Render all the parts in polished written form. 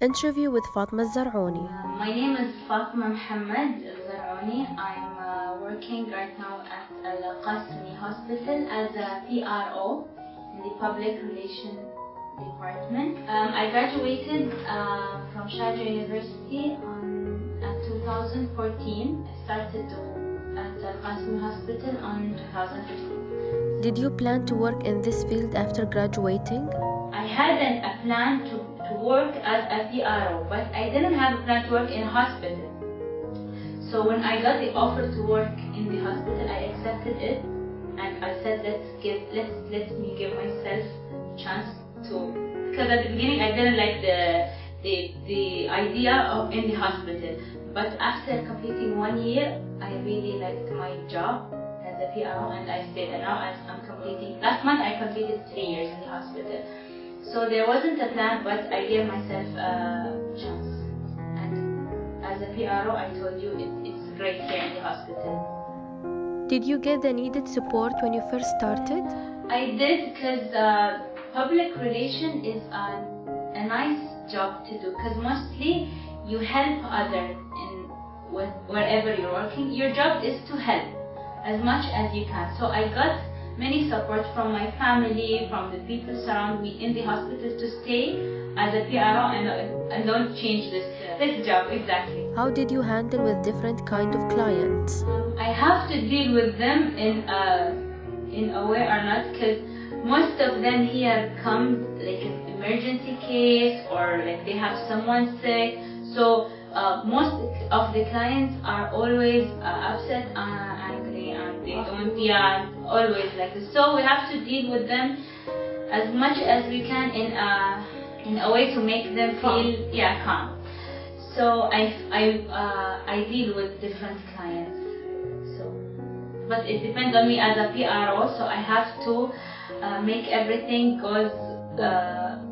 Interview with Fatema alzarooni. My name is Fatema alzarooni. I'm working right now at Al Hospital as a PRO in the Public Relations Department. I graduated from Sharjah University in 2014. I started at Al Hospital in 2015. Did you plan to work in this field after graduating? I had a plan to work as a PRO, but I didn't have a plan to work in a hospital. So when I got the offer to work in the hospital, I accepted it, and I said, let me give myself a chance to, because at the beginning I didn't like the idea of in the hospital, but after completing 1 year, I really liked my job as a PRO, and I stayed. And now I'm completing. Last month I completed 3 years in the hospital. So there wasn't a plan, but I gave myself a chance. And as a PRO, I told you it's great here in the hospital. Did you get the needed support when you first started? I did, because public relation is a nice job to do, because mostly you help others wherever you're working. Your job is to help as much as you can. So I got many support from my family, from the people surround me in the hospital to stay as a PRO and don't change this job. Exactly. How did you handle with different kind of clients? I have to deal with them in a way or not, because most of them here come like an emergency case, or like they have someone sick. So most of the clients are always upset, angry, and they don't, always like this. So we have to deal with them as much as we can in a way to make them feel calm. So I deal with different clients. But it depends on me as a PRO, so I have to make everything goes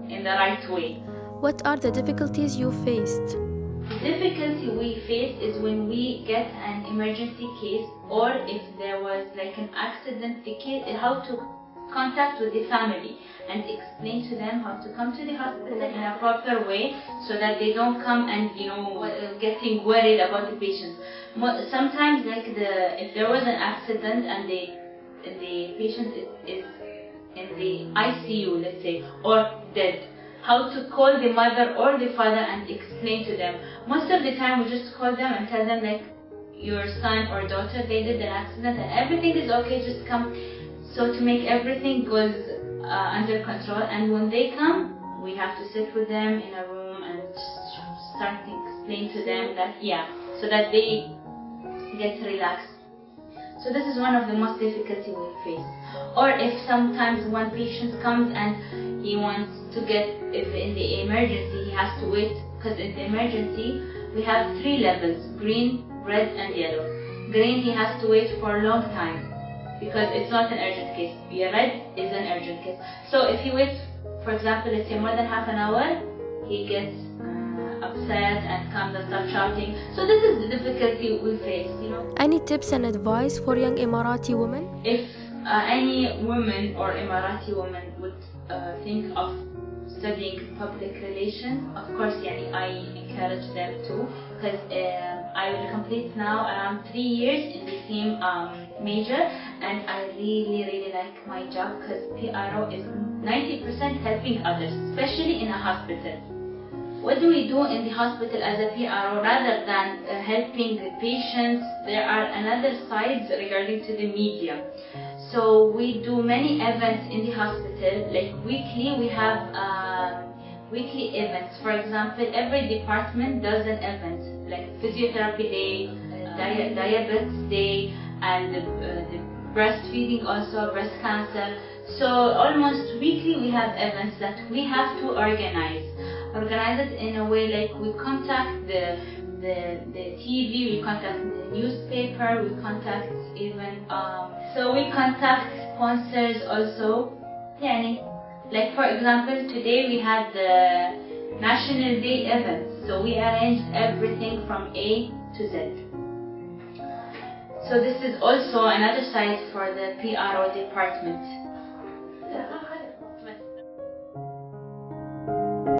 in the right way. What are the difficulties you faced? The difficulty we face is when we get an emergency case, or if there was like an accident, how to contact with the family and explain to them how to come to the hospital in a proper way, so that they don't come and getting worried about the patients. Sometimes if there was an accident and the patient is in the ICU, let's say, or dead, how to call the mother or the father and explain to them. Most of the time we just call them and tell them, like, your son or daughter, they did an accident and everything is okay, just come. So to make everything goes under control, and when they come, we have to sit with them in a room and just start to explain to them that, so that they get relaxed. So this is one of the most difficulty we face. Or if sometimes one patient comes and he wants to if in the emergency he has to wait, because in the emergency we have 3 levels: green, red, and yellow. Green, he has to wait for a long time because it's not an urgent case. Red is an urgent case. So if he waits, for example, let's say more than half an hour, he gets upset and comes and starts shouting. So this is the difficulty we face, Any tips and advice for young Emirati women? If any woman or Emirati woman would think of studying public relations, of course, I encourage them to, because I will complete now around 3 years in the same major, and I really like my job, because PRO is 90% helping others, especially in a hospital. What do we do in the hospital as a PRO? Rather than helping the patients, there are another sides regarding to the media. So we do many events in the hospital. Like weekly, we have weekly events. For example, every department does an event, like physiotherapy day, diabetes day, and the breastfeeding also, breast cancer. So almost weekly we have events that we have to organize it in a way, like we contact the TV, we contact the newspaper, we contact even so we contact sponsors also. Like for example, today we had the National Day event, so we arranged everything from A to Z. So this is also another side for the PRO department.